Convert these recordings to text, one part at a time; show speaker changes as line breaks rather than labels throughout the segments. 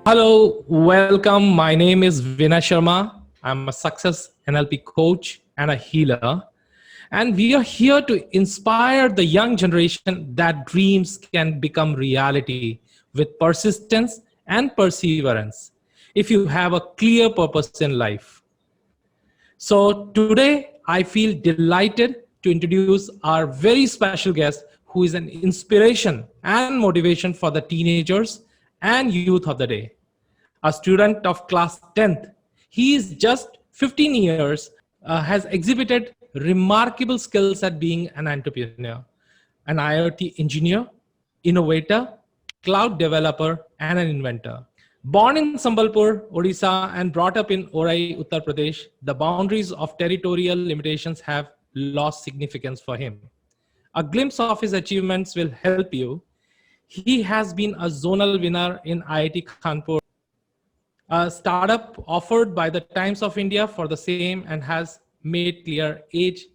Hello, welcome. My name is Vinay Sharma. I'm a success NLP coach and a healer. And we are here to inspire the young generation that dreams can become reality with persistence and perseverance if you have a clear purpose in life. So today I feel delighted to introduce our very special guest who is an inspiration and motivation for the teenagers and youth of the day. A student of class 10th. He is just 15 years, has exhibited remarkable skills at being an entrepreneur, an IoT engineer, innovator, cloud developer, and an inventor. Born in Sambalpur, Odisha, and brought up in Orai, Uttar Pradesh, the boundaries of territorial limitations have lost significance for him. A glimpse of his achievements will help you. He has been a zonal winner in IIT Kanpur, a startup offered by the Times of India for the same, and has made clear age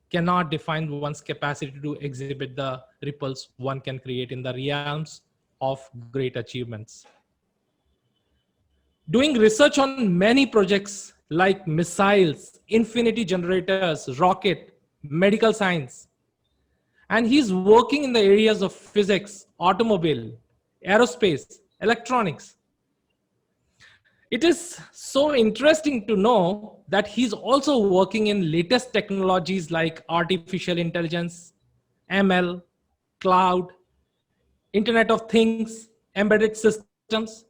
cannot define one's capacity to exhibit the ripples one can create in the realms of great achievements. Doing research on many projects like missiles, infinity generators, rocket, medical science, and he's working in the areas of physics, automobile, aerospace, electronics. It is so interesting to know that he's also working in latest technologies like artificial intelligence, ML, cloud, Internet of Things, embedded systems.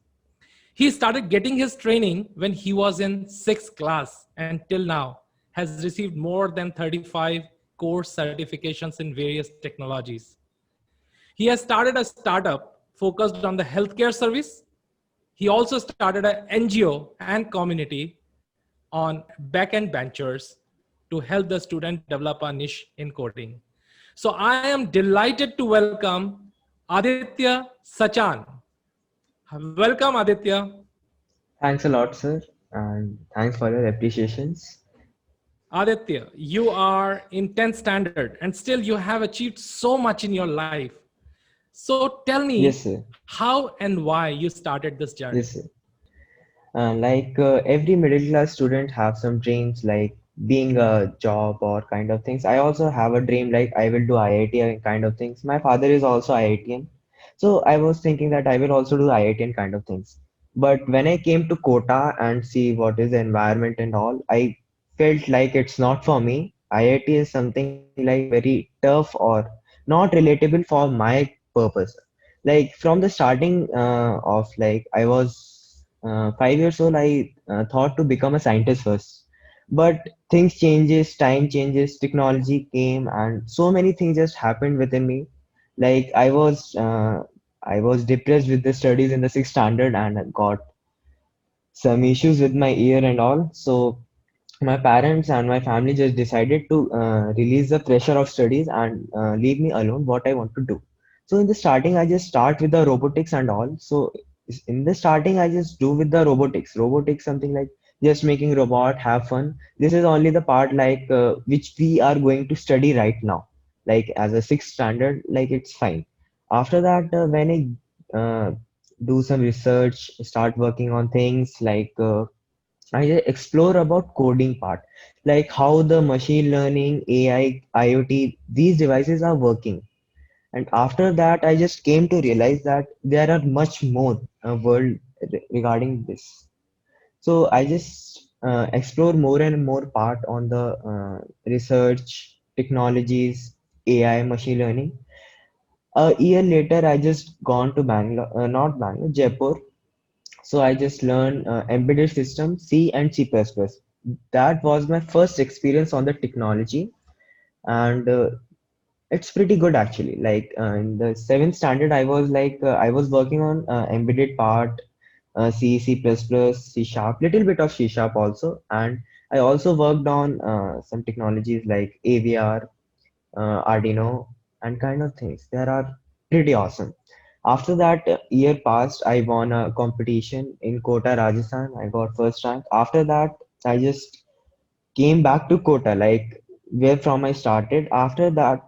He started getting his training when he was in sixth class and till now has received more than 35 course certifications in various technologies. He has started a startup focused on the healthcare service. He also started an NGO and community on backend ventures to help the student develop a niche in coding. So I am delighted to welcome Aditya Sachan. Welcome, Aditya.
Thanks a lot, sir, and thanks for your appreciations.
Aditya, you are in 10th standard and still you have achieved so much in your life. So tell me
Yes, sir.
how and why you started this journey.
Yes, sir. Every middle class student have some dreams like being a job or kind of things. I also have a dream like I will do IIT and kind of things. My father is also IITian, so I was thinking that I will also do IITian kind of things. But when I came to Kota and see what is the environment and all, I felt like it's not for me. IIT is something like very tough or not relatable for my purpose. Like from the starting of like I was 5 years old, I thought to become a scientist first. But things changes, time changes, technology came, and so many things just happened within me. Like I was depressed with the studies in the sixth standard and got some issues with my ear and all. So my parents and my family just decided to release the pressure of studies and leave me alone what I want to do. So in the starting I just start with the robotics and all. So in the starting I just do with the robotics something like just making robot have fun. This is only the part like which we are going to study right now, like as a sixth standard, like it's fine. After that when I do some research, start working on things like I explore about coding part, like how the machine learning, AI, IoT, these devices are working. And after that, I just came to realize that there are much more world regarding this. So I just explore more and more part on the research, technologies, AI, machine learning. A year later, I just gone to Bangalore, not Bangalore, Jaipur. So I just learned embedded system, C and C++. That was my first experience on the technology, and it's pretty good actually. Like in the seventh standard, I was working on embedded part, C, C++, C sharp, little bit of C sharp also, and I also worked on some technologies like AVR, Arduino, and kind of things. There are pretty awesome. After that year passed, I won a competition in Kota, Rajasthan. I got first rank. After that, I just came back to Kota, like where from I started. After that,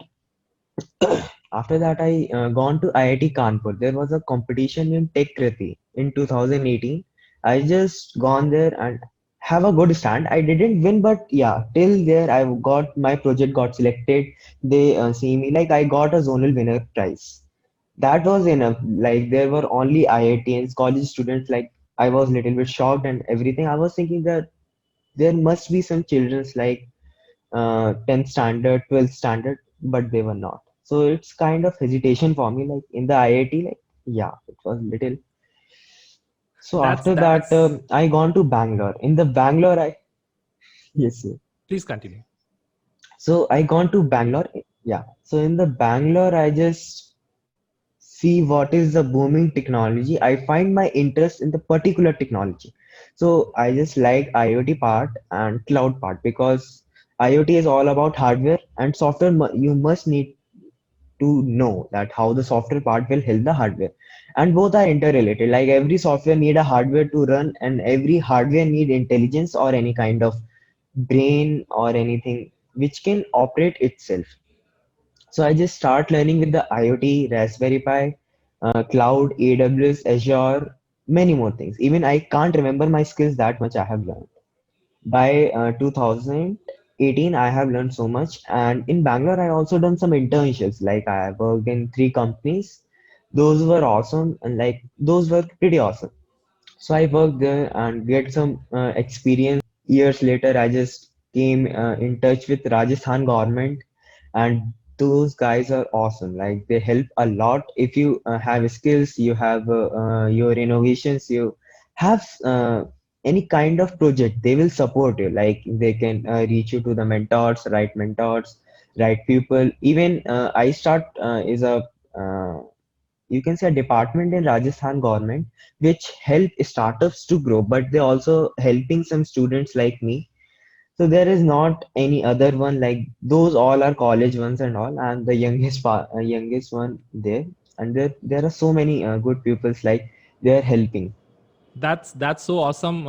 I gone to IIT Kanpur. There was a competition in Tech Kriti in 2018. I just gone there and have a good stand. I didn't win, but yeah, till there I got my project got selected. They see me like I got a zonal winner prize. That was enough. Like there were only IITians, college students. Like I was little bit shocked and everything. I was thinking that there must be some childrens like 10th standard, 12th standard, but they were not. So it's kind of hesitation for me. Like in the IIT, like yeah, it was little. So after that,
That's
I gone to Bangalore. In the Bangalore, I yes, yes.
Please continue.
So I gone to Bangalore. Yeah. So in the Bangalore, I just see what is the booming technology. I find my interest in the particular technology. So I just like IoT part and cloud part because IoT is all about hardware and software. You must need to know that how the software part will help the hardware, and both are interrelated. Like every software need a hardware to run, and every hardware need intelligence or any kind of brain or anything which can operate itself. So I just start learning with the IoT, Raspberry Pi, cloud, AWS, Azure, many more things. Even I can't remember my skills that much I have learned. By 2018, I have learned so much. And in Bangalore, I also done some internships. Like I have worked in three companies. Those were awesome, and like those were pretty awesome. So I worked there and get some experience. Years later, I just came in touch with Rajasthan government, and those guys are awesome. Like they help a lot. If you have skills, you have your innovations, you have any kind of project, they will support you. Like they can reach you to the mentors, right people. Even I start is a you can say a department in Rajasthan government which help startups to grow, but they also helping some students like me. So there is not any other one like those. All are college ones and all. I'm the youngest one there, and there are so many good pupils like they are helping.
That's so awesome,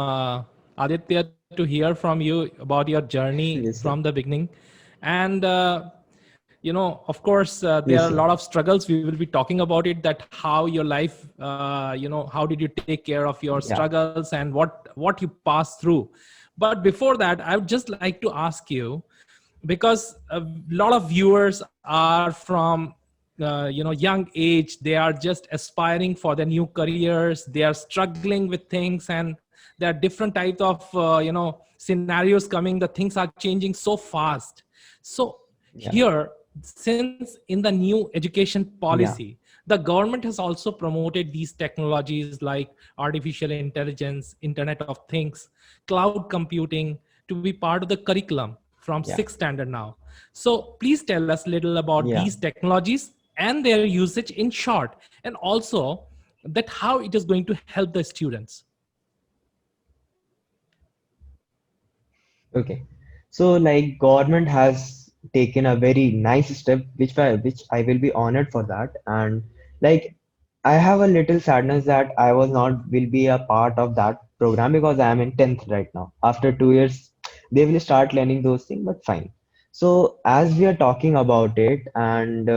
Aditya, to hear from you about your journey
Yes,
from
sir.
the beginning. And of course, there are
Yes,
a
sir.
lot of struggles. We will be talking about it. That how your life, how did you take care of your
Yeah,
struggles and what you passed through. But before that, I would just like to ask you, because a lot of viewers are from young age. They are just aspiring for their new careers. They are struggling with things, and there are different types of scenarios coming. The things are changing so fast. So
yeah,
here, since in the new education
yeah,
policy, the government has also promoted these technologies like artificial intelligence, internet of things, cloud computing, to be part of the curriculum from
yeah,
sixth standard now. So please tell us a little about
yeah.
these technologies and their usage in short, and also that how it is going to help the students.
Okay. So like government has taken a very nice step, which I will be honored for that. And like I have a little sadness that I was not will be a part of that program because I am in 10th right now. After 2 years, they will start learning those things, but fine. So as we are talking about it, and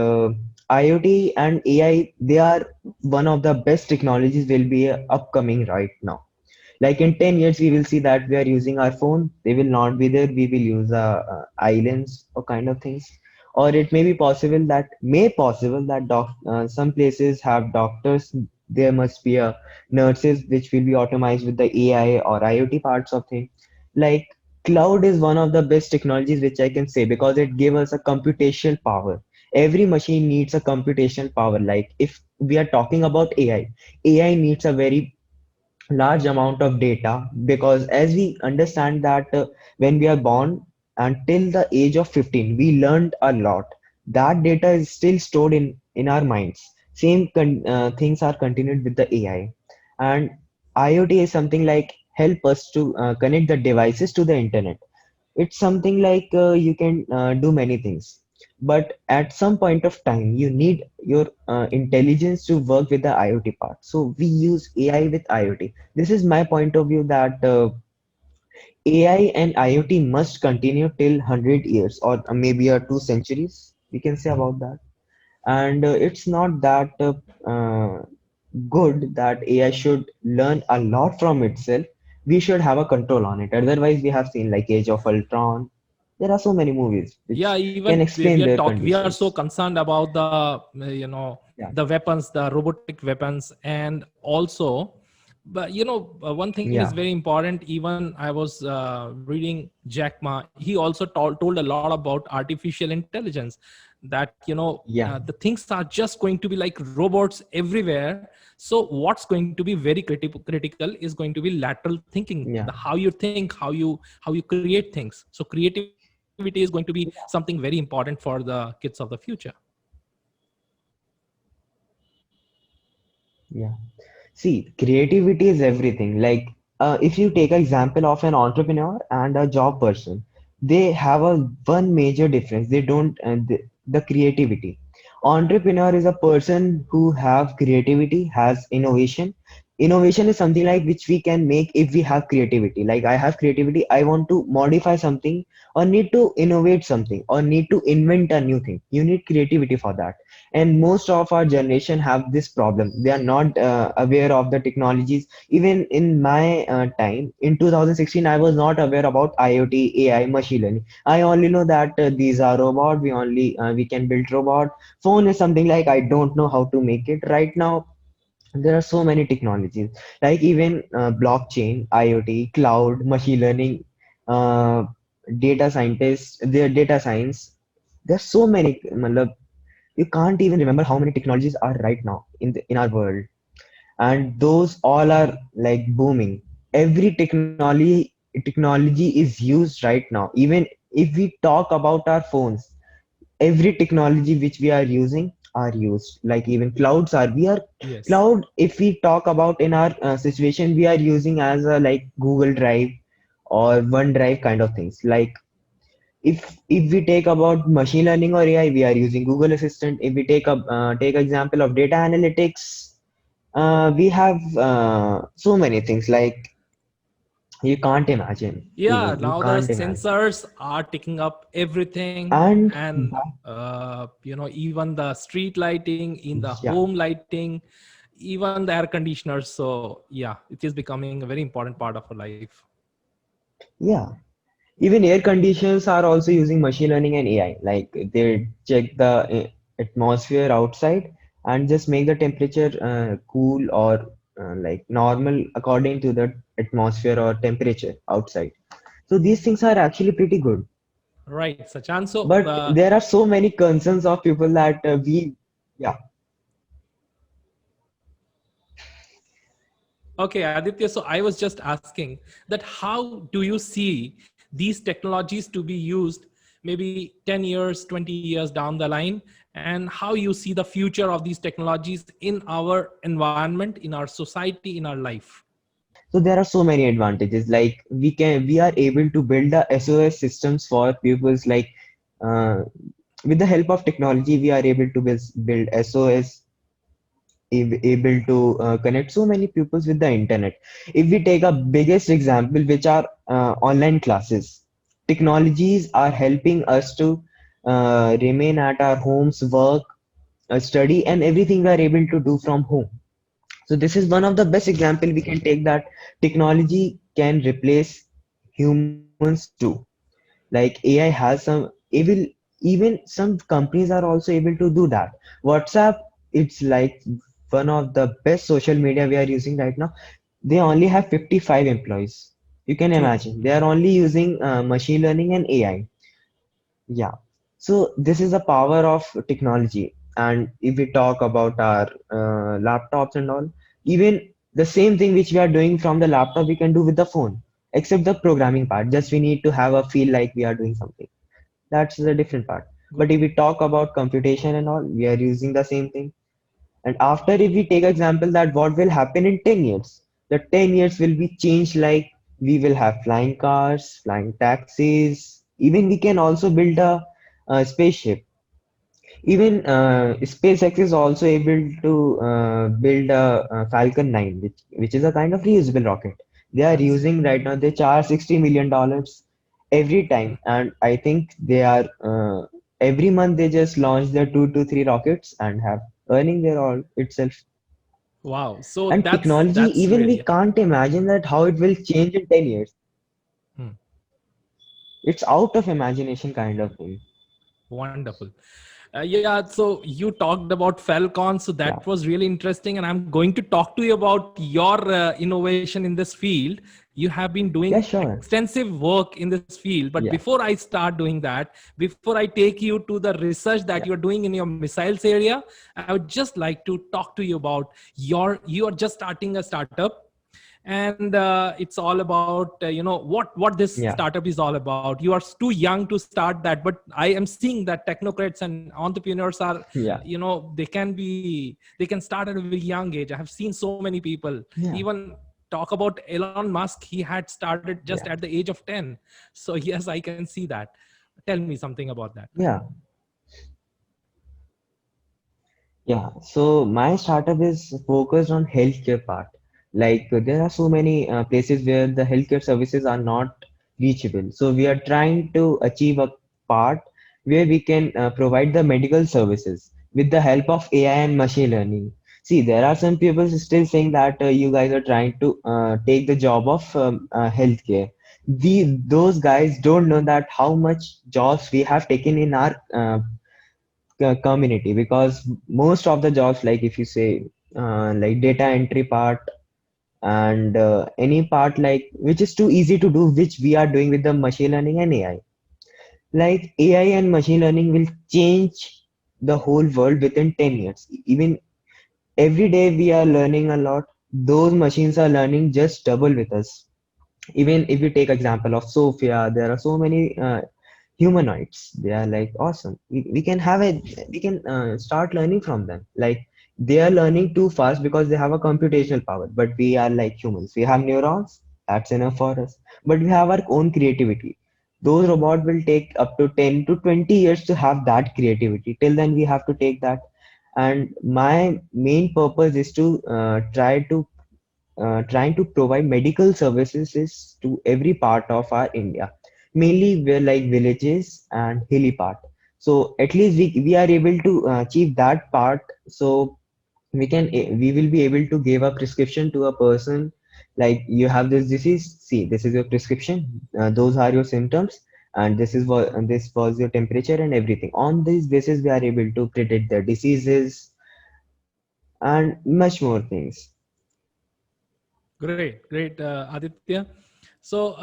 IoT and AI, they are one of the best technologies will be upcoming right now. Like in 10 years we will see that we are using our phone, they will not be there, we will use islands or kind of things. Or it may be possible that some places have doctors, there must be a nurses which will be automated with the AI or IoT parts of things. Like cloud is one of the best technologies which I can say because it gives us a computational power. Every machine needs a computational power. Like if we are talking about AI needs a very large amount of data because as we understand that when we are born until the age of 15 we learned a lot. That data is still stored in our minds. Things are continued with the AI. And IoT is something like help us to connect the devices to the internet. It's something like you can do many things, but at some point of time you need your intelligence to work with the IoT part. So we use AI with IoT. This is my point of view that AI and IoT must continue till 100 years or maybe 2 centuries, we can say about that. And it's not that good that AI should learn a lot from itself. We should have a control on it. Otherwise, we have seen like Age of Ultron. There are so many movies
Yeah,
which
even
can
we
explain
are
their
talk we are so
conditions.
concerned about the
Yeah,
the weapons, the robotic weapons, and also, but one thing is
yeah,
very important. Even I was reading Jack Ma, he also told a lot about artificial intelligence, that
yeah,
the things are just going to be like robots everywhere. So what's going to be very critical is going to be lateral thinking, the
yeah.
how you think, how you create things. So creativity is going to be something very important for the kids of the future.
Yeah. See, creativity is everything. Like, if you take an example of an entrepreneur and a job person, they have a one major difference. They don't the creativity. Entrepreneur is a person who have creativity, has innovation. Innovation is something like which we can make if we have creativity. Like I have creativity, I want to modify something or need to innovate something or need to invent a new thing. You need creativity for that, and most of our generation have this problem. They are not aware of the technologies. Even in my time in 2016, I was not aware about IoT, AI, machine learning. I only know that these are robot. We can build robot. Phone is something like I don't know how to make it right now. There are so many technologies, like even blockchain, IoT, cloud, machine learning, uh, data scientists, their data science. There's so many. You can't even remember how many technologies are right now in our world, and those all are like booming. Every technology is used right now. Even if we talk about our phones, every technology which we are using are used. Like even clouds are we are
Yes.
cloud. If we talk about in our situation, we are using as a like Google Drive or OneDrive kind of things. Like if we take about machine learning or AI, we are using Google Assistant. If we take example of data analytics, we have so many things like you can't imagine.
Yeah,
Even you
now the
can't imagine.
sensors are taking up everything,
And
and even the street lighting, in the
yeah,
home lighting, even the air conditioners. So yeah, it is becoming a very important part of our life.
yeah. Even air conditioners are also using machine learning and AI. Like they check the atmosphere outside and just make the temperature cool or like normal according to the atmosphere or temperature outside. So these things are actually pretty good.
Right, Sachan. So
But there are so many concerns of people that yeah,
okay, Aditya. So I was just asking that how do you see these technologies to be used maybe 10 years, 20 years down the line, and how you see the future of these technologies in our environment, in our society, in our life?
so there are so many advantages. Like we are able to build the SOS systems for pupils. Like uh, with the help of technology, we are able to build SOS, able to connect so many pupils with the internet. If we take a biggest example, which are online classes, technologies are helping us to remain at our homes, work, study, and everything we are able to do from home. So this is one of the best example we can take, that technology can replace humans too. Like AI has some able, even some companies are also able to do that. WhatsApp, it's like one of the best social media we are using right now. They only have 55 employees. You can
True.
imagine they are only using machine learning and AI. Yeah. So this is the power of technology. And if we talk about our laptops and all, even the same thing which we are doing from the laptop, we can do with the phone, except the programming part. Just we need to have a feel like we are doing something. That's the different part. But if we talk about computation and all, we are using the same thing. And after, if we take example that what will happen in 10 years, the 10 years will be changed. Like we will have flying cars, flying taxis. Even we can also build a spaceship. Even SpaceX is also able to build a Falcon 9, which is a kind of reusable rocket. They are
That's
using right now, they charge $60 million every time. And I think they are, every month they just launch their 2 to 3 rockets and have earning their all itself.
wow. So
And technology,
that's
even
great.
we
Yeah.
can't imagine that how it will change in 10 years.
Hmm.
It's out of imagination kind of thing.
Wonderful. Yeah, so you talked about Falcon, so
Yeah.
that was really interesting, and I'm going to talk to you about your innovation in this field. You have been
Yeah,
doing
sure.
extensive work in this field, but
Yeah.
before I start doing that, before I take you to the research that
Yeah.
you're doing in your missiles area, I would just like to talk to you about you are just starting a startup, and it's all about what this
Yeah.
startup is all about. You are too young to start that, but I am seeing that technocrats and entrepreneurs are,
Yeah.
they can start at a very young age. I have seen so many people.
Yeah.
Even talk about Elon Musk, he had started just
Yeah.
at the age of 10. So yes, I can see that. Tell me something about that.
Yeah. Yeah, so my startup is focused on healthcare part. Like there are so many places where the healthcare services are not reachable. So we are trying to achieve a part where we can provide the medical services with the help of AI and machine learning. See, there are some people still saying that you guys are trying to take the job of healthcare. Those guys don't know that how much jobs we have taken in our community, because most of the jobs, like if you say like data entry part and any part like which is too easy to do, which we are doing with the machine learning and AI. Like AI and machine learning will change the whole world within 10 years. Even every day we are learning a lot. Those machines are learning just double with us. Even if you take example of Sophia, there are so many humanoids. They are like awesome. We can have a we can start learning from them. Like they are learning too fast because they have a computational power. But we are like humans. We have neurons. That's enough for us. But we have our own creativity. Those robots will take up to 10 to 20 years to have that creativity. Till then, we have to take that. And my main purpose is to trying to provide medical services to every part of our India, mainly where like villages and hilly part. So at least we are able to achieve that part. So we will be able to give a prescription to a person, like you have this disease. See, this is your prescription. Those are your symptoms, and this was your temperature and everything. On this basis, we are able to predict the diseases and much more things.
Great, great, Aditya. So,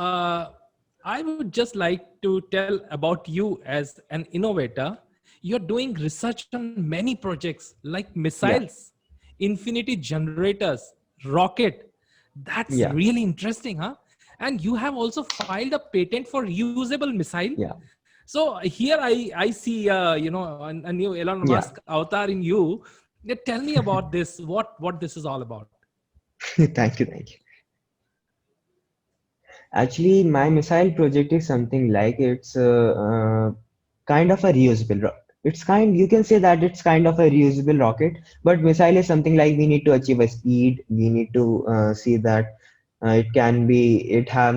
I would just like to tell about you as an innovator. You're doing research on many projects like
Yeah,
missiles, infinity generators, rocket. That's
yeah,
really interesting, huh? And you have also filed a patent for usable missile.
yeah,
So here I see a new Elon
yeah.
Musk avatar in you. Tell me about this. What this is all about?
Thank you, thank you. Actually, my missile project is something like it's kind of a reusable. It's kind, you can say that it's kind of a reusable rocket, but missile is something like we need to achieve a speed. We need to see that it have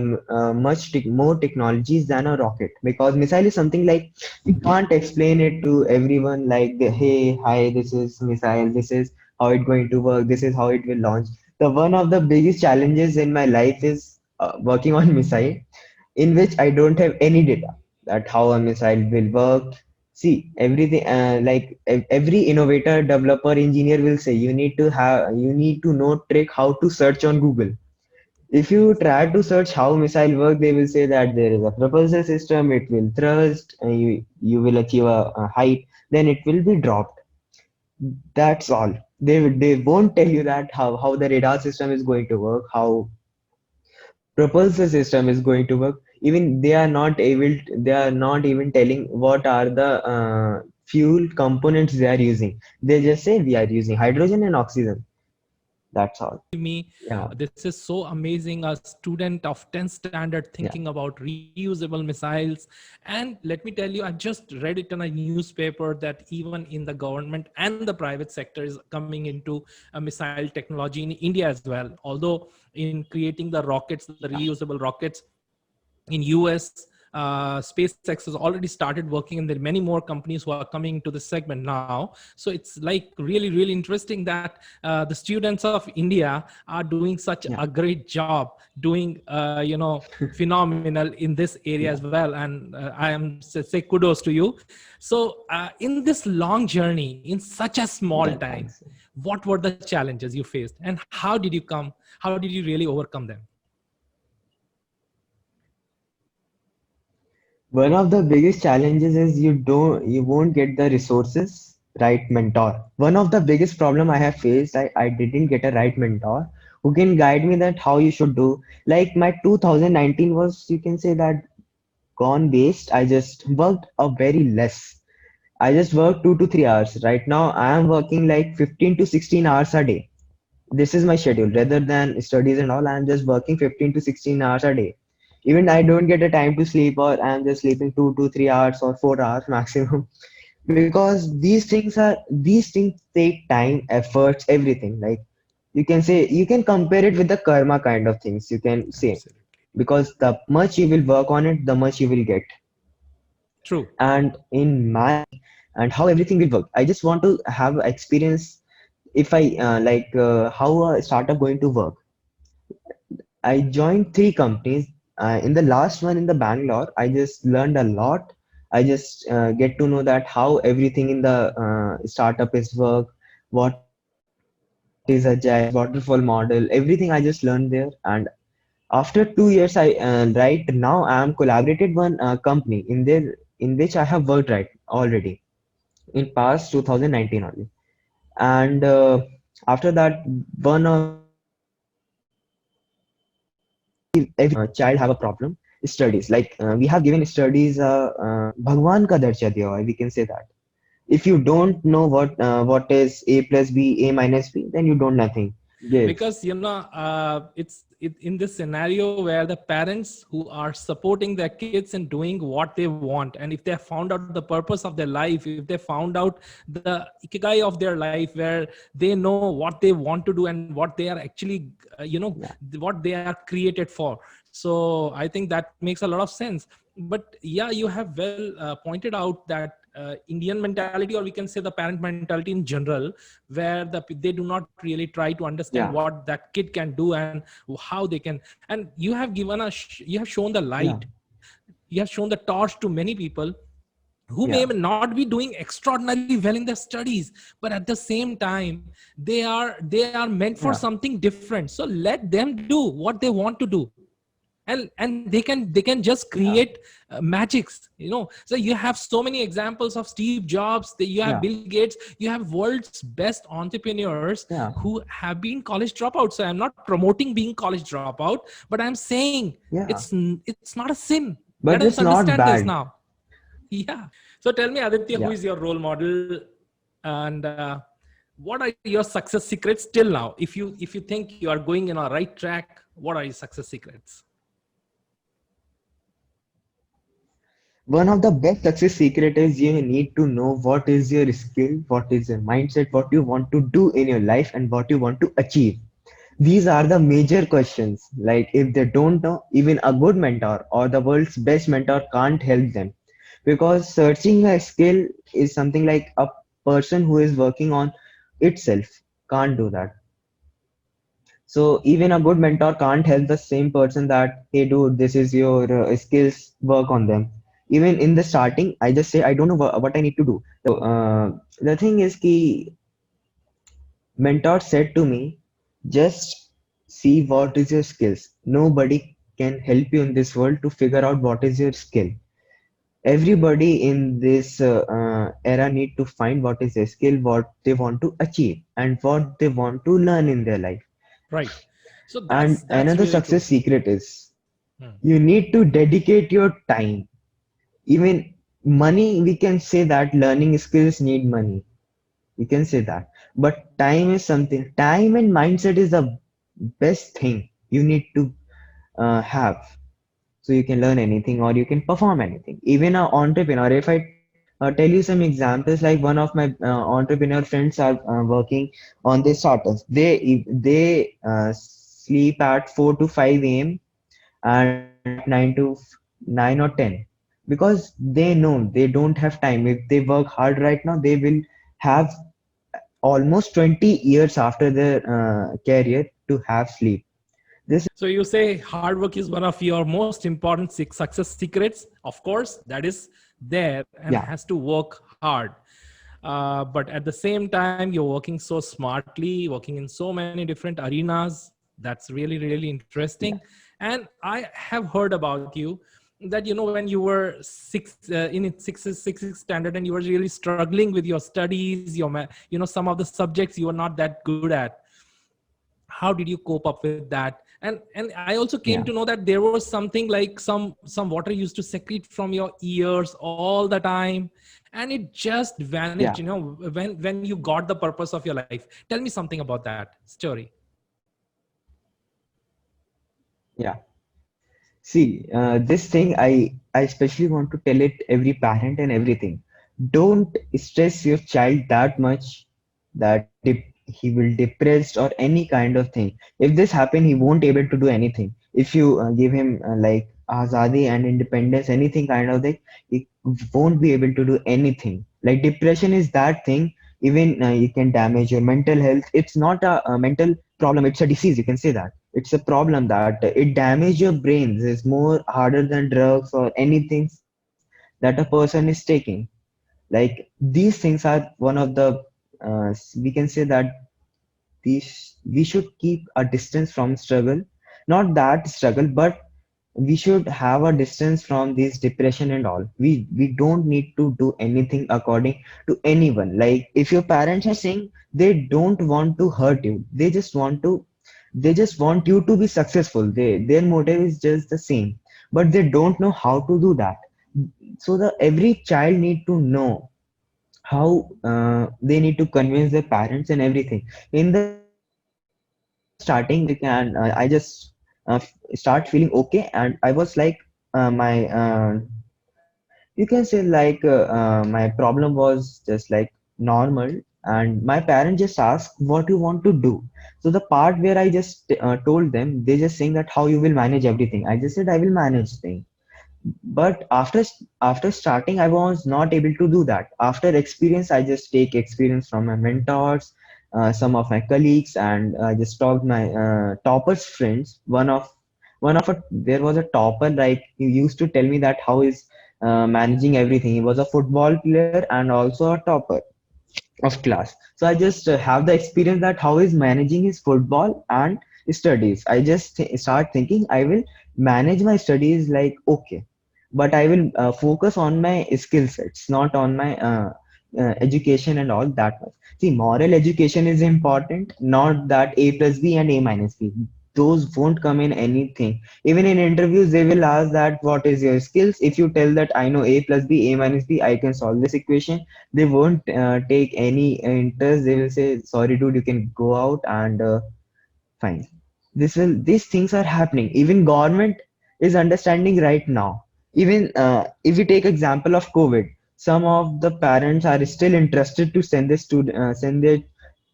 more technologies than a rocket, because missile is something like you can't explain it to everyone like hey, hi, this is missile, this is how it going to work, this is how it will launch. The one of the biggest challenges in my life is working on missile, in which I don't have any data that how a missile will work. See, everything every innovator, developer, engineer will say you need to know trick how to search on Google. If you try to search how missile work, they will say that there is a propulsion system, it will thrust, and you will achieve a height, then it will be dropped. That's all. They won't tell you that how the radar system is going to work, how propulsion system is going to work. Even they are not even telling what are the fuel components they are using. They just say we are using hydrogen and oxygen. That's all.
me,
Yeah,
this is so amazing. A student of 10th standard
yeah,
thinking about reusable missiles. And let me tell you, I just read it in a newspaper that even in the government and the private sector is coming into a missile technology in India as well. Although in creating the rockets, the reusable rockets, in US, SpaceX has already started working, and there are many more companies who are coming into this segment now. So it's like really, really interesting that the students of India are doing such
yeah,
a great job, doing phenomenal in this area
yeah.
as well. And I am say kudos to you. So in this long journey, in such a small
Yeah,
time,
thanks.
what were the challenges you faced, and how did you come? How did you really overcome them?
One of the biggest challenges is you won't get the resources, right mentor. One of the biggest problem I have faced, I didn't get a right mentor who can guide me that how you should do. Like my 2019 was, you can say that gone based. I just worked a very less. I just worked 2 to 3 hours. Right now I am working like 15 to 16 hours a day. This is my schedule. Rather than studies and all, I'm just working 15 to 16 hours a day. Even I don't get a time to sleep, or I'm just sleeping 2 to 3 hours or 4 hours maximum. Because these things take time, efforts, everything. Like you can say, you can compare it with the karma kind of things. You can say,
Absolutely
because the much you will work on it, the much you will get.
true.
And in my and how everything will work, I just want to have experience. If I how a startup going to work. I joined 3 companies. In the last one in the Bangalore, I just learned a lot. I just get to know that how everything in the startup is work, what is agile, what is waterfall model, everything I just learned there. And after 2 years, I right now I am collaborated one company in which I have worked right already in past 2019 only. And after that, one of every child have a problem studies, like we have given studies bhagwan ka darja diya hua hai, we can say that. If you don't know what is a plus b, a minus b, then you don't nothing. Yes.
Because in this scenario where the parents who are supporting their kids in doing what they want, and if they have found out the purpose of their life, if they found out the ikigai of their life, where they know what they want to do and what they are actually
Yeah,
what they are created for. So I think that makes a lot of sense. But yeah, you have well pointed out that Indian mentality, or we can say the parent mentality in general, where they do not really try to understand
yeah,
what that kid can do and how they can. And you have given us, you have shown the
yeah,
light, you have shown the torch to many people who may
yeah,
not be doing extraordinarily well in their studies, but at the same time they are meant for
yeah,
something different. So let them do what they want to do, and they can just
yeah,
create magics. So you have so many examples of Steve Jobs, you have
yeah,
Bill Gates, you have world's best entrepreneurs
yeah,
who have been college dropouts. So I'm not promoting being college dropout, but I'm saying
yeah.
it's not a sin. Let
But
us
it's not
understand this
bad.
now. Yeah. So tell me, Aditya, who
Yeah.
is your role model, and what are your success secrets till now? If you think you are going in a right track, what are your success secrets?
One of the best success secret is you need to know what is your skill, what is your mindset, what you want to do in your life, and what you want to achieve. These are the major questions. Like if they don't know, even a good mentor or the world's best mentor can't help them, because searching a skill is something like a person who is working on itself can't do that. So even a good mentor can't help the same person that, hey dude, this is your skills, work on them. Even in the starting, I just say I don't know what I need to do. So the thing is, ki mentor said to me, just see what is your skills. Nobody can help you in this world to figure out what is your skill. Everybody in this era need to find what is their skill, what they want to achieve, and what they want to learn in their life.
Right. So
And
that's
another
really
success
true.
secret is
Hmm.
you need to dedicate your time. Even money, we can say that learning skills need money. We can say that. But time and mindset is the best thing you need to have, so you can learn anything or you can perform anything. Even an entrepreneur, if I tell you some examples, like one of my entrepreneur friends are working on their startups. They sleep at 4 to 5 a.m. and wake up at 9 or 10, because they know they don't have time. If they work hard right now, they will have almost 20 years after their career to have sleep. This
So you say hard work is one of your most important success secrets. Of course, that is there and
Yeah,
has to work hard. But at the same time, you're working so smartly, working in so many different arenas. That's really, really
yeah,
interesting. And I have heard about you that, when you were in sixth standard and you were really struggling with your studies, some of the subjects you were not that good at. How did you cope up with that? And I also came
yeah,
to know that there was something like some water used to secrete from your ears all the time, and it just vanished,
yeah,
when you got the purpose of your life. Tell me something about that story.
yeah. See, this thing I especially want to tell it every parent and everything. Don't stress your child that much that he will depressed or any kind of thing. If this happen, he won't able to do anything. If you give him like azadi and independence, anything kind of thing, he won't be able to do anything. Like depression is that thing. Even you can damage your mental health. It's not a mental problem. It's a disease. You can say that it's a problem that it damages your brains. It's more harder than drugs or anything that a person is taking. Like these things are one of the we can say that these we should keep a distance from struggle, not that struggle, but we should have a distance from this depression and all. We don't need to do anything according to anyone. Like if your parents are saying, they don't want to hurt you, they just want you to be successful. Their motive is just the same, but they don't know how to do that. So the every child need to know how they need to convince their parents and everything. In the starting, they can I just start feeling okay, and I was like my you can say like my problem was just like normal, and my parents just asked what you want to do. So the part where I just told them, they just saying that how you will manage everything. I just said I will manage things. But after starting, I was not able to do that. After experience, I just take experience from my mentors, some of my colleagues, and I just talked my toppers friends. There was a topper, like he used to tell me that how is managing everything. He was a football player and also a topper of class. So I just have the experience that how is managing his football and studies. I just start thinking I will manage my studies like okay, but I will focus on my skill sets, not on my education and all that much. See, moral education is important, not that a plus b and a minus b. Those won't come in anything. Even in interviews, they will ask that what is your skills. If you tell that I know a plus b, a minus b, I can solve this equation, they won't take any interest. They will say, sorry dude, you can go out and fine. These things are happening. Even government is understanding right now. Even if we take example of COVID, some of the parents are still interested to send their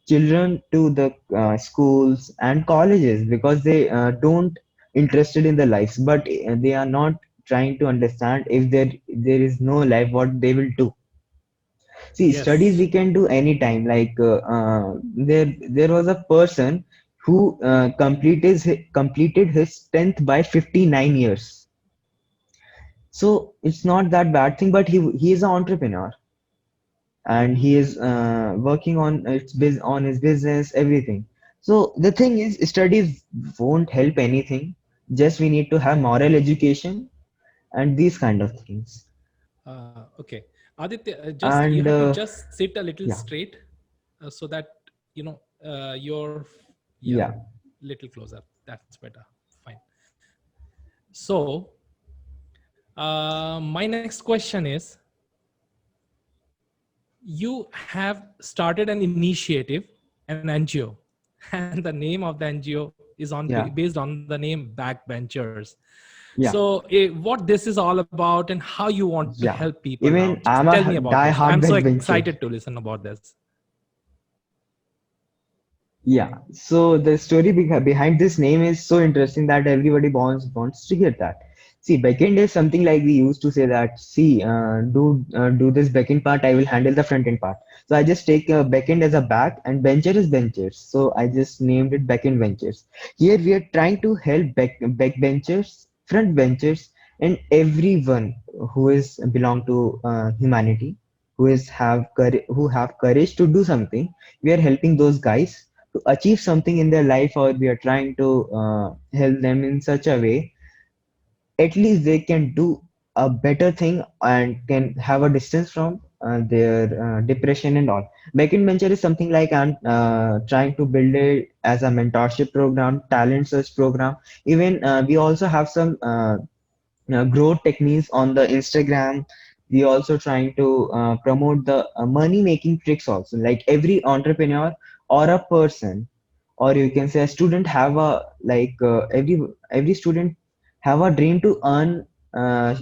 children to the schools and colleges because they don't interested in the lives, but they are not trying to understand if there is no life, what they will do. See, studies
Yes.
we can do anytime. Like there was a person who completed his 10th by 59 years. So it's not that bad thing, but he is an entrepreneur, and he is working on on his business, everything. So the thing is, studies won't help anything. Just we need to have moral education and these kind of things.
Okay, Aditya, just you
And
have to just sit a little
yeah,
straight, so that you're, yeah,
yeah,
little closer. That's better. Fine. So my next question is, you have started an initiative an NGO, and the name of the NGO is
Yeah.
based on the name Backbenchers.
Yeah.
So, what this is all about and how you want to
Yeah.
help people now.
Even
Just
I'm
tell me
a
about this.
die-hard
I'm so
backbencher.
excited to listen about this.
Yeah. So the story behind this name is so interesting that everybody wants to hear that. See, backend is something like we used to say that. See, do this backend part. I will handle the front end part. So I just take backend as a back, and bencher is benchers. So I just named it backend ventures. Here we are trying to help backbenchers, front benchers, and everyone who is belong to humanity, who have courage to do something. We are helping those guys to achieve something in their life, or we are trying to help them in such a way at least they can do a better thing and can have a distance from their depression and all. Backend venture is something like I'm trying to build it as a mentorship program, talent search program. Even we also have some growth techniques on the Instagram. We also trying to promote the money making tricks also. Like every entrepreneur or a person, or you can say a student have a every student have a dream to earn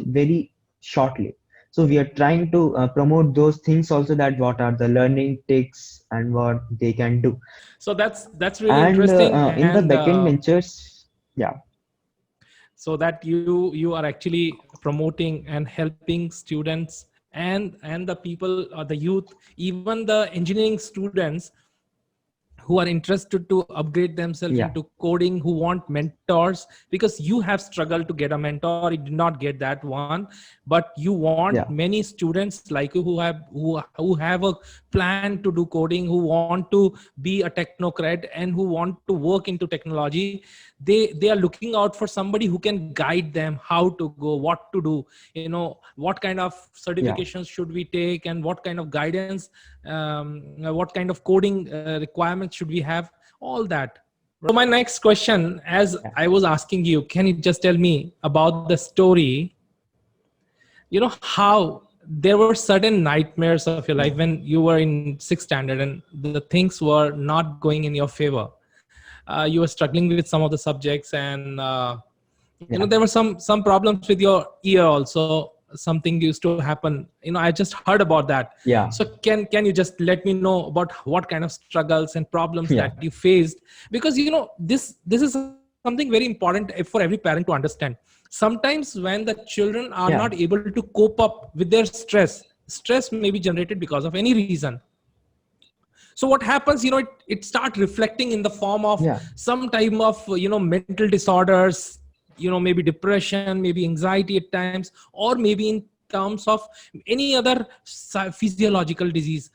very shortly. So we are trying to promote those things also, that what are the learning tricks and what they can do.
So that's really
And
interesting,
in the
and
backend ventures, yeah,
so that you are actually promoting and helping students and the people or the youth, even the engineering students who are interested to upgrade themselves
yeah,
into coding, who want mentors, because you have struggled to get a mentor, you did not get that one, but you want
yeah,
many students like you who have a plan to do coding, who want to be a technocrat and who want to work into technology. They are looking out for somebody who can guide them how to go, what to do, what kind of
yeah,
certifications should we take, and what kind of guidance, what kind of coding requirements should we have, all that. So my next question, as
yeah,
I was asking you, can you just tell me about the story, how there were certain nightmares of your life when you were in sixth standard and the things were not going in your favor. You were struggling with some of the subjects, and
yeah,
there were some problems with your ear also. Something used to happen, I just heard about that.
yeah,
So can you just let me know about what kind of struggles and problems
yeah,
that you faced? Because this is something very important for every parent to understand. Sometimes when the children are not
yeah,
able to cope up with their stress may be generated because of any reason. So what happens, it start reflecting in the form of
yeah.
some type of mental disorders, maybe depression, maybe anxiety at times, or maybe in terms of any other physiological disease,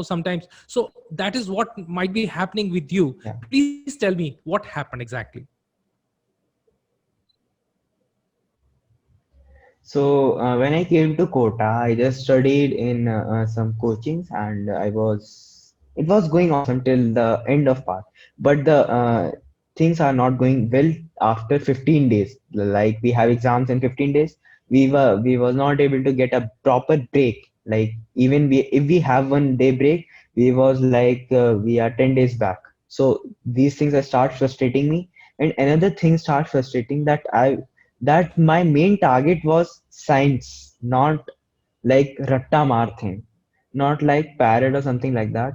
sometimes. So that is what might be happening with you.
Yeah.
Please tell me what happened exactly.
So when I came to Kota, I just studied in some coachings, and it was going awesome till the end of part. But the things are not going well after 15 days. Like we have exams in 15 days, we was not able to get a proper break. Like even if we have 1 day break, we was like we are 10 days back. So these things start frustrating me, and another thing start frustrating that my main target was science, not like Ratta Mar thing, not like parrot or something like that.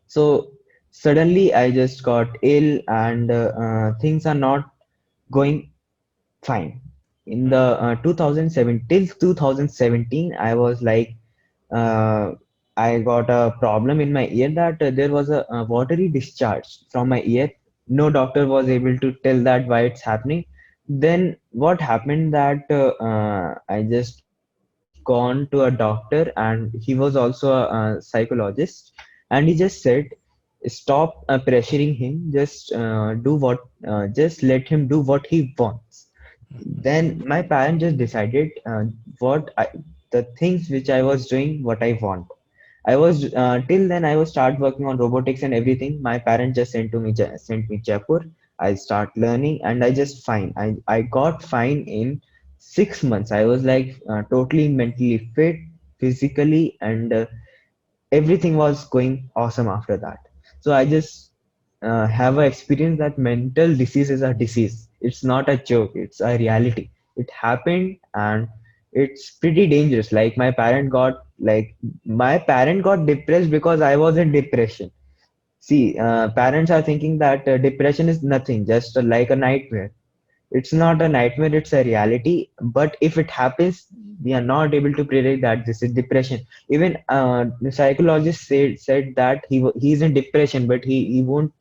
So suddenly I just got ill, and things are not going fine. In the 2007 till 2017, I was like, uh, I got a problem in my ear, that there was a watery discharge from my ear. No doctor was able to tell that why it's happening. Then what happened that I just gone to a doctor, and he was also a psychologist, and he just said, stop pressuring him, just let him do what he wants. Then my parents just decided the things which I was doing, what I want. I was till then I was start working on robotics and everything. My parents just sent me Jaipur. I start learning, and I just fine. I got fine in 6 months. I was like totally mentally fit, physically, and everything was going awesome after that. So I just have a experience that mental disease is a disease. It's not a joke. It's a reality. It happened, and it's pretty dangerous. My parent got depressed because I was in depression. See, parents are thinking that depression is nothing, just like a nightmare. It's not a nightmare, it's a reality. But if it happens, we are not able to predict that this is depression. Even the psychologist said that he's in depression, but he won't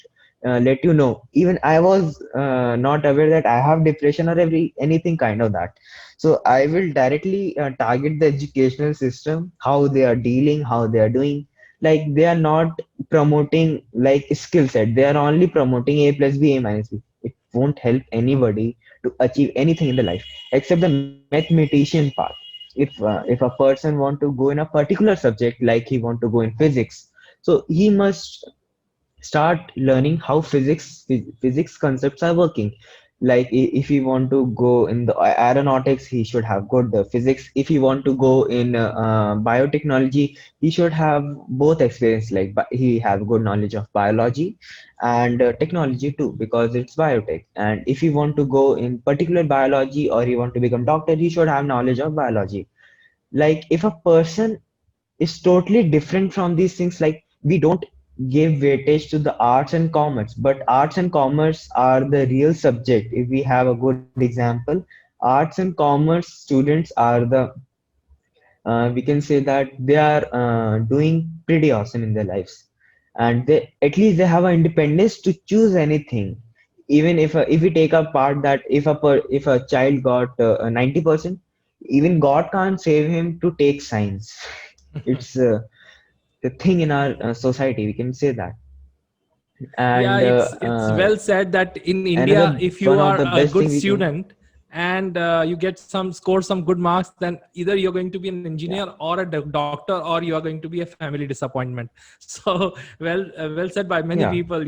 let you know. Even I was not aware that I have depression or anything kind of that. So I will directly target the educational system, how they are dealing, how they are doing. Like, they are not promoting like skill set, they are only promoting a plus b, a minus b. It won't help anybody to achieve anything in the life except the mathematician part. If a person want to go in a particular subject, like he want to go in physics, so he must start learning how physics concepts are working. Like, if he want to go in the aeronautics, he should have good physics. If he want to go in biotechnology, he should have both experience, like he have good knowledge of biology and technology too, because it's biotech. And if he want to go in particular biology, or he want to become doctor, he should have knowledge of biology. Like, if a person is totally different from these things, like, we don't give weightage to the arts and commerce, but arts and commerce are the real subject. If we have a good example, arts and commerce students are the we can say that they are doing pretty awesome in their lives, and they at least they have an independence to choose anything. Even if we take a part that if a child got 90%, even God can't save him to take science. It's the thing in our society, we can say that.
Yeah,
And
it's well said that in India,
another
if you
one of
are
the
a
best
good
thing we can.
student and you get some score some good marks, then either you're going to be an
Yeah,
engineer or a doctor, or you are going to be a family disappointment. So well said by many
yeah,
people,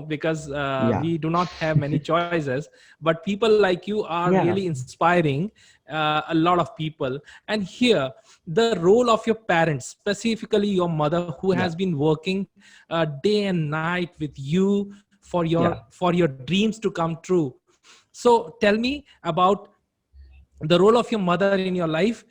because
yeah,
we do not have many choices, but people like you are
yeah,
really inspiring a lot of people. And here, the role of your parents, specifically your mother, who
yeah,
has been working day and night with you for your
yeah.
for your dreams to come true. So tell me about the role of your mother in your life,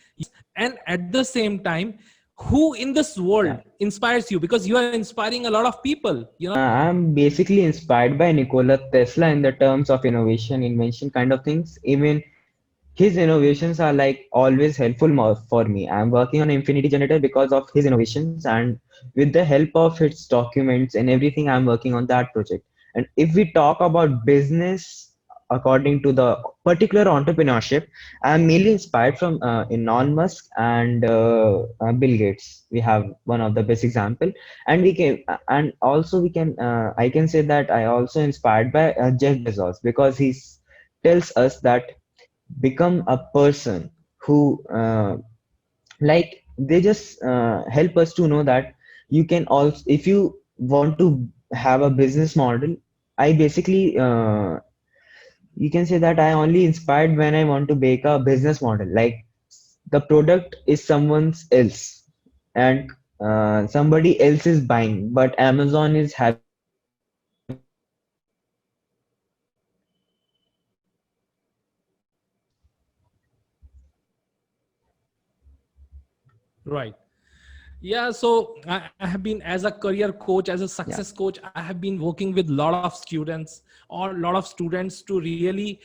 and at the same time, who in this world
Yeah.
inspires you, because you are inspiring a lot of people.
I'm basically inspired by Nikola Tesla in the terms of innovation, invention kind of things. Even his innovations are like always helpful for me. I'm working on Infinity Generator because of his innovations, and with the help of its documents and everything, I'm working on that project. And if we talk about business, according to the particular entrepreneurship, I'm mainly inspired from Elon Musk and Bill Gates. We have one of the best example, and and also we can, I can say that I also inspired by Jeff Bezos, because he tells us that become a person who like, they just help us to know that you can also, if you want to have a business model. I basically you can say that I only inspired when I want to make a business model, like the product is someone's else, and somebody else is buying, but Amazon is having a product and Amazon is selling it. So I want to make a business model where
Right. Yeah, so I have been, as a career coach, as a
yeah,
success coach, I have been working with a lot of students, or a lot of students, to really,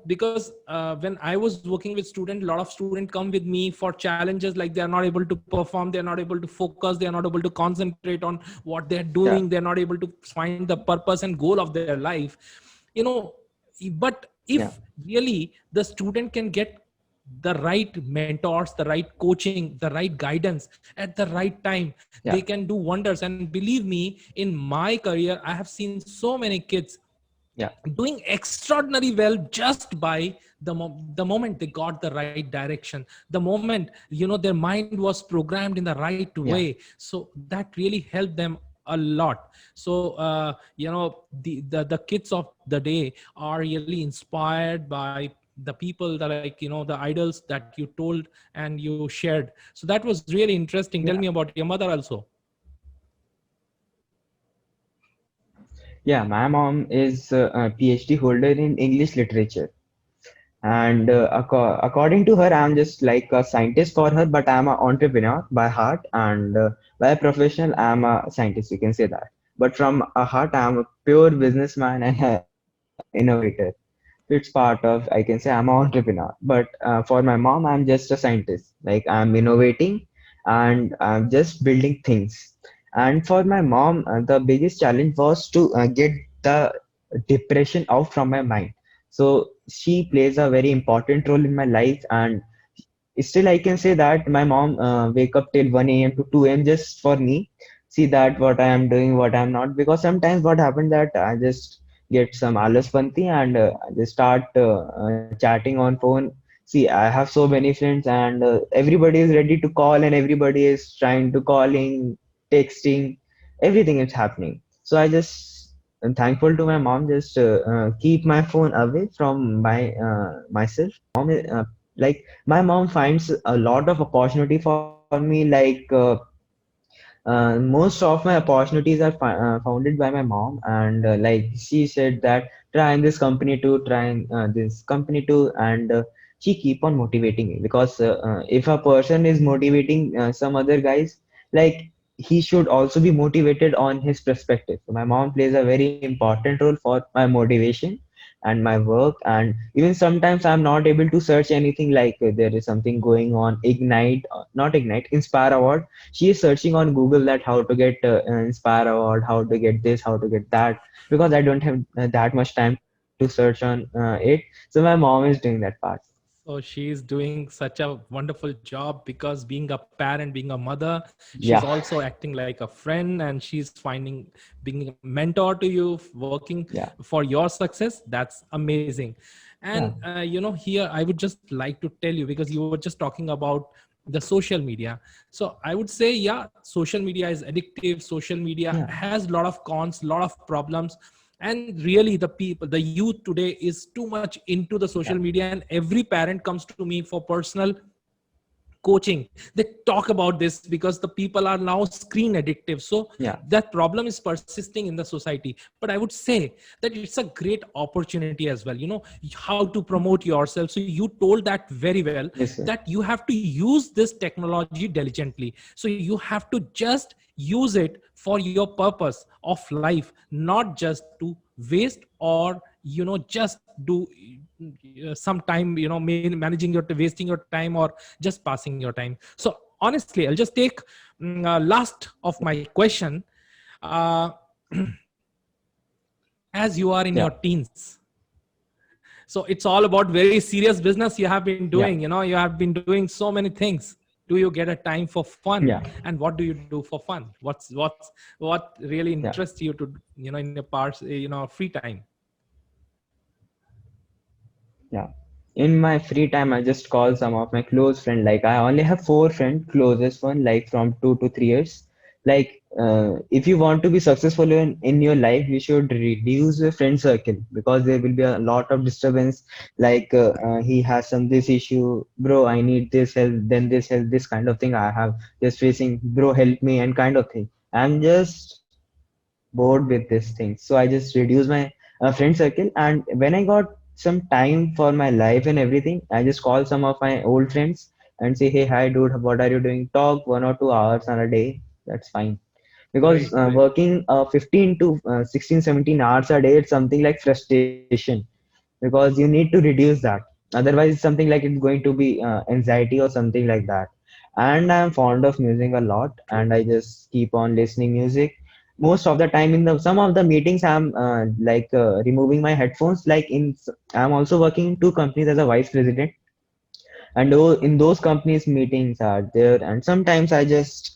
because when I was working with students, a lot of students come with me for challenges, like they are not able to perform, they are not able to focus, they are not able to concentrate on what they're
yeah,
doing, they're not able to find the purpose and goal of their life. You know, but
yeah,
if really the student can get the right mentors, the right coaching, the right guidance at the right time, they
yeah,
can do wonders. And believe me, in my career, I have seen so many kids
yeah,
doing extraordinary well just by the moment they got the right direction, the moment their mind was programmed in the right
yeah,
way. So that really helped them a lot. So the kids of the day are really inspired by the people that, like, the idols that you told and you shared. So that was really interesting. Tell
yeah.
me about your mother also.
Yeah, my mom is a PhD holder in English literature. And according to her, I'm just like a scientist for her, but I'm an entrepreneur by heart, and by profession, I'm a scientist. You can say that. But from a heart, I'm a pure businessman and innovator. It's part of, I can say, I'm an entrepreneur. But for my mom, I'm just a scientist. Like I'm innovating and I'm just building things. And for my mom, the biggest challenge was to get the depression out from my mind. So she plays a very important role in my life, and still I can say that my mom wake up till 1 a.m. to 2 a.m. just for me, see that what I am doing, what I'm not. Because sometimes what happened that I just get some alaspanti and I just start chatting on phone. See, I have so many friends, and everybody is ready to call, and everybody is trying to calling, texting, everything is happening. So I just am thankful to my mom, just keep my phone away from myself. Mom like my mom finds a lot of opportunity for me, like most of my opportunities are founded by my mom, and like she said that try in this company too, try in this company too, and she keep on motivating me. Because if a person is motivating some other guys, like he should also be motivated on his perspective. So my mom plays a very important role for my motivation and my work. And even sometimes I'm not able to search anything, like there is something going on ignite, not ignite, inspire award. She is searching on Google that how to get Inspire Award, how to get this, how to get that, because I don't have that much time to search on it. So my mom is doing that part.
So she's doing such a wonderful job, because being a parent, being a mother, she's
Yeah,
also acting like a friend, and she's finding being a mentor to you, working
yeah,
for your success. That's amazing. And
yeah,
here I would just like to tell you, because you were just talking about the social media. So I would say, yeah, social media is addictive. Social media
yeah,
has a lot of cons, a lot of problems, and really the people, the youth today is too much into the social
yeah,
media, and every parent comes to me for personal coaching. They talk about this because the people are now screen addictive. So
yeah.
that problem is persisting in the society. But I would say that it's a great opportunity as well, how to promote yourself. So you told that very well,
Yes, sir.
that you have to use this technology diligently. So you have to just use it for your purpose of life, not just to waste, or just do some time, managing your wasting your time, or just passing your time. So honestly, I'll just take last of my question. uh, as you are in
Yeah,
your teens, so it's all about very serious business you have been
yeah,
doing, you have been doing so many things. Do you get a time for fun?
yeah,
And what do you do for fun? What really
yeah,
interests you to, in your parts, free time?
yeah. In my free time, I just call some of my close friends. Like I only have four friends, closest one, like from 2 to 3 years. Like if you want to be successful in your life, you should reduce your friend circle, because there will be a lot of disturbance. Like he has some this issue, bro. I need this help, then this help, this kind of thing. I have just facing, bro. Help me, and kind of thing. I'm just bored with this thing. So I just reduce my friend circle. And when I got some time for my life and everything, I just call some of my old friends and say, hey, hi, dude, what are you doing? Talk 1 or 2 hours on a day. That's fine. Because
Great, great.
working 15 to 16, 17 hours a day, it's something like frustration, because you need to reduce that. Otherwise, it's something like it's going to be anxiety or something like that. And I'm fond of music a lot,
True.
and I just keep on listening music. Most of the time in the some of the meetings, I'm like removing my headphones. Like I'm also working in two companies as a vice president, and in those companies meetings are there, and sometimes I just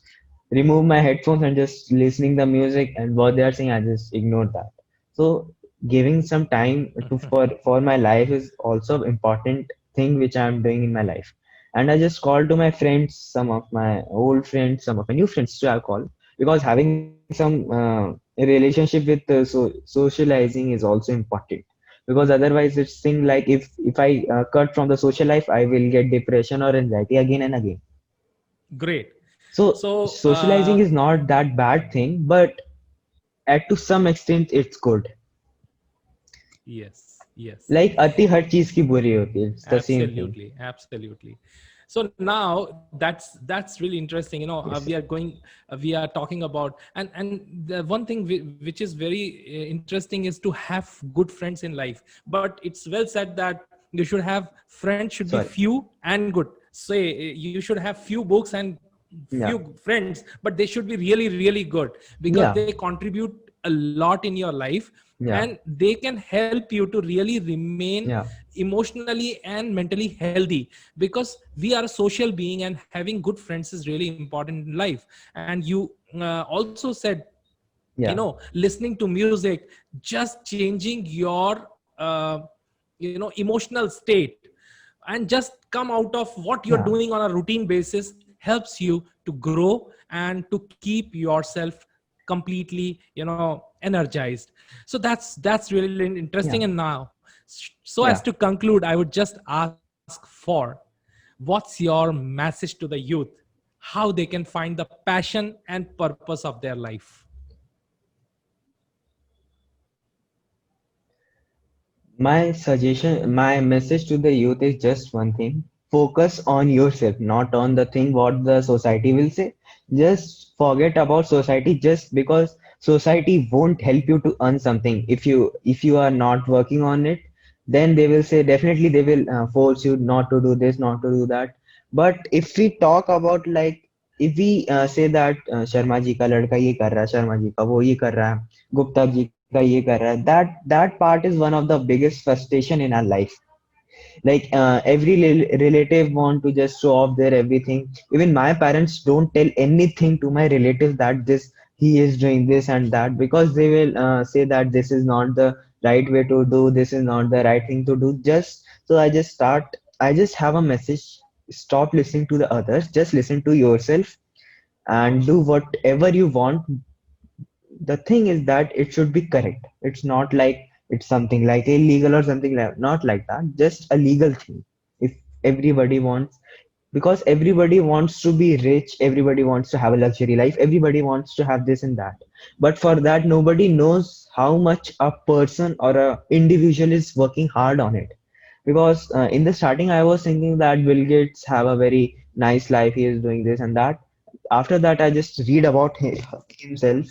remove my headphones and just listening the music, and what they are saying I just ignore that. So giving some time to for my life is also important thing which I'm doing in my life. And I just call to my friends, some of my old friends, some of my new friends too, I call, because having some relationship with socializing is also important. Because otherwise it's thing like if I cut from the social life, I will get depression or anxiety again and again.
Great.
So
So
socializing is not that bad thing, but at to some extent it's good.
Yes, yes.
Like अति हर चीज की बुरी होती है. It's the same thing.
Absolutely, absolutely. So now that's really interesting. You know,
Yes.
we are talking about, and the one thing which is very interesting is to have good friends in life. But it's well said that you should have friends should be
Sorry.
few and good. Say you should have few books and
Yeah.
few friends, but they should be really really good because
Yeah.
they contribute a lot in your life,
Yeah.
and they can help you to really remain
Yeah.
emotionally and mentally healthy, because we are a social being and having good friends is really important in life. And you also said, you
Yeah.
know, listening to music just changing your you know, emotional state, and just come out of what you're
Yeah.
doing on a routine basis helps you to grow and to keep yourself completely, you know, energized. So that's really interesting.
Yeah.
And now, so as
Yeah.
to conclude, I would just ask for, what's your message to the youth, how they can find the passion and purpose of their life?
My message to the youth is just one thing. Focus on yourself, not on the thing what the society will say. Just forget about society just because society won't help you to earn something. If you are not working on it, then they will say definitely they will force you not to do this, not to do that. But if we talk about like if we say that Sharma ji का लड़का ये कर रहा है, शर्मा जी का वो ये कर रहा है, गुप्ता जी का ये कर रहा है, that part is one of the biggest frustration in our life. Like every relative want to just show off their everything. Even my parents don't tell anything to my relatives that this he is doing this and that, because they will say that this is not the right way to do, this is not the right thing to do. Just so I just have a message: stop listening to the others, just listen to yourself and do whatever you want. The thing is that it should be correct. It's not like it's something like illegal or something like, not like that, just a legal thing. If everybody wants, because everybody wants to be rich, everybody wants to have a luxury life, everybody wants to have this and that, but for that nobody knows how much a person or a individual is working hard on it. Because in the starting I was thinking that Bill Gates have a very nice life, he is doing this and that. After that I just read about himself.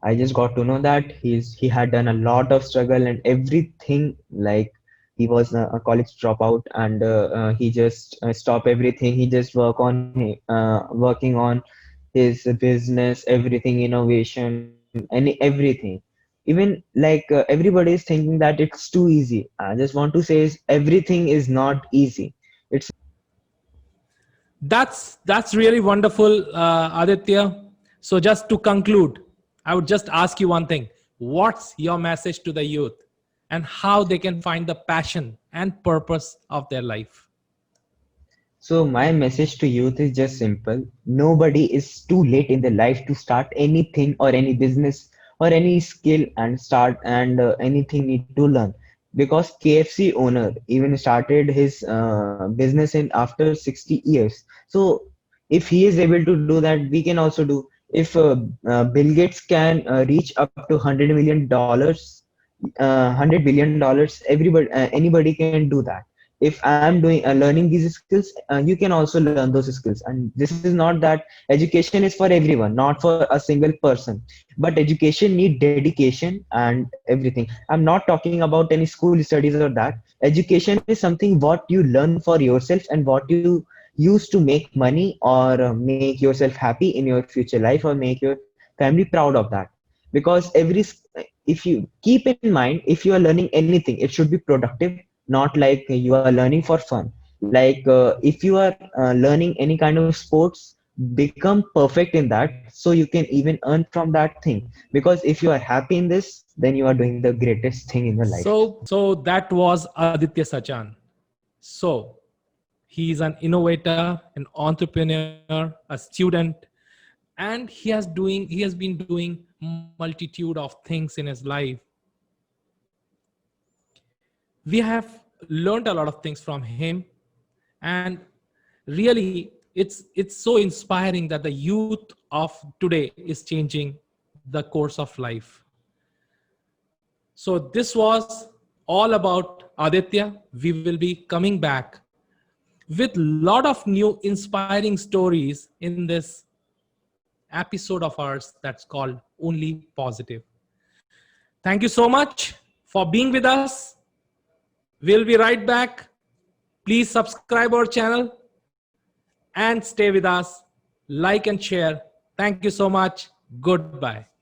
I just got to know that he had done a lot of struggle and everything. Like he was a college dropout, and he just stopped everything. He just working on his business, everything, innovation, everything. Even like everybody is thinking that it's too easy. I just want to say is everything is not easy. It's
That's really wonderful, Aditya. So just to conclude, I would just ask you one thing: what's your message to the youth, and how they can find the passion and purpose of their life?
So my message to youth is just simple. Nobody is too late in their life to start anything or any business or any skill and start and anything need to learn. Because KFC owner even started his business in after 60 years. So if he is able to do that, we can also do. If Bill Gates can reach up to $100 million, $100 billion, everybody anybody can do that. If I'm doing learning these skills, you can also learn those skills. And this is not that education is for everyone, not for a single person, but education need dedication and everything. I'm not talking about any school studies or that. Education is something what you learn for yourself and what you use to make money or make yourself happy in your future life or make your family proud of that. Because if you keep in mind, if you are learning anything, it should be productive, not like you are learning for fun. Like if you are learning any kind of sports, become perfect in that so you can even earn from that thing. Because if you are happy in this, then you are doing the greatest thing in your life.
So that was Aditya Sachan. So he's an innovator, an entrepreneur, a student, and he has been doing multitude of things in his life. We have learned a lot of things from him, and really it's so inspiring that the youth of today is changing the course of life. So this was all about Aditya. We will be coming back with lot of new inspiring stories in this episode of ours that's called Only Positive. Thank you so much for being with us. We'll be right back. Please subscribe our channel and stay with us. Like and share. Thank you so much. Goodbye.